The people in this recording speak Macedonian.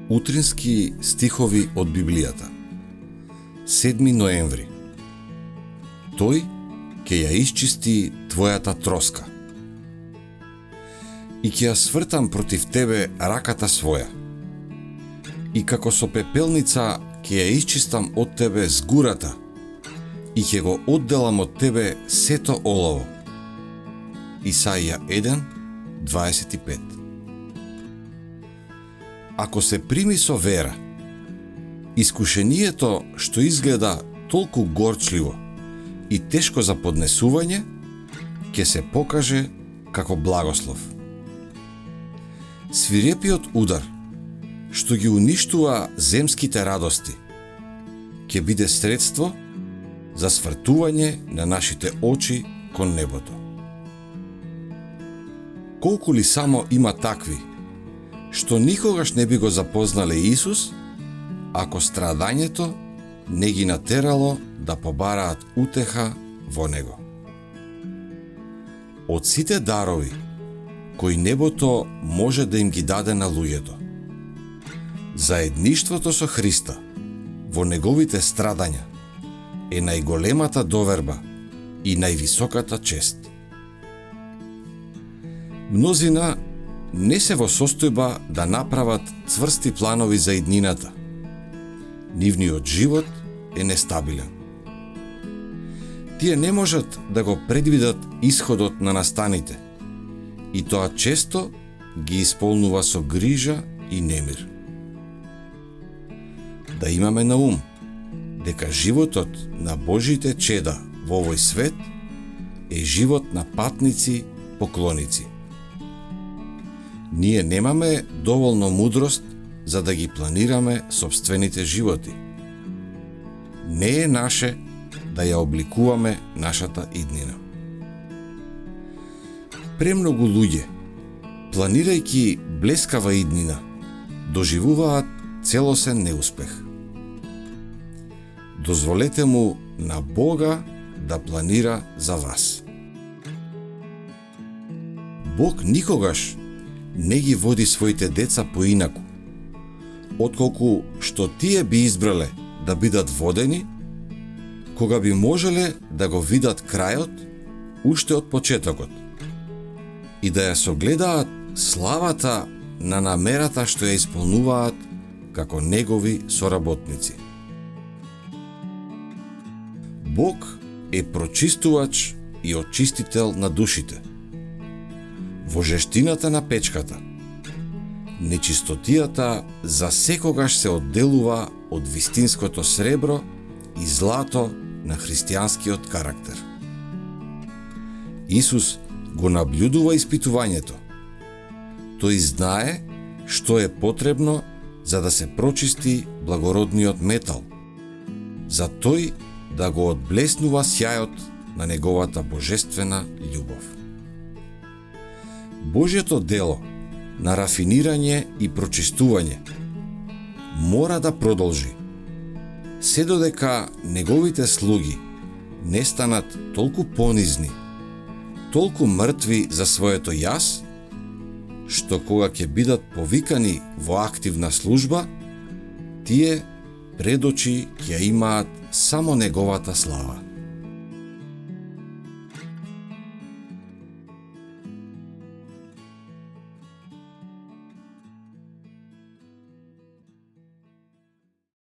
Утрински стихови од Библијата. 7 ноември. Тој ќе ја исчисти твојата троска и ќе ја свртам против тебе раката своја. И како со пепелница ќе ја исчистам од тебе згурата и ќе го одделам од тебе сето олово. Исаија 1:25. Ако се прими со вера, искушението што изгледа толку горчливо и тешко за поднесување, ќе се покаже како благослов. Свирепиот удар, што ги уништува земските радости, ќе биде средство за свртување на нашите очи кон небото. Колку ли само има такви, што никогаш не би го запознале Исус, ако страдањето не ги натерало да побараат утеха во Него. Од сите дарови кои небото може да им ги даде на луѓето, заедништвото со Христа во Неговите страдања е најголемата доверба и највисоката чест. Мнозина не се во состојба да направат цврсти планови за иднината. Нивниот живот е нестабилен. Тие не можат да го предвидат исходот на настаните и тоа често ги исполнува со грижа и немир. Да имаме на ум дека животот на Божите чеда во овој свет е живот на патници, поклоници. Ние немаме доволно мудрост за да ги планираме собствените животи. Не е наше да ја обликуваме нашата иднина. Премногу луѓе, планирајќи блескава иднина, доживуваат целосен неуспех. Дозволете му на Бога да планира за вас. Бог никогаш не ги води своите деца поинаку, отколку што тие би избрале да бидат водени, кога би можеле да го видат крајот уште од почетокот и да ја согледаат славата на намерата што ја исполнуваат како Негови соработници. Бог е прочистувач и очистител на душите. Во жештината на печката, нечистотијата за секогаш се одделува од вистинското сребро и злато на христијанскиот карактер. Исус го наблюдува испитувањето. Тој знае што е потребно за да се прочисти благородниот метал, за тој да го одблеснува сјајот на неговата божествена љубов. Божјето дело на рафинирање и прочистување мора да продолжи, се додека неговите слуги не станат толку понизни, толку мртви за своето јас, што кога ќе бидат повикани во активна служба, тие пред очи ќе имаат само неговата слава.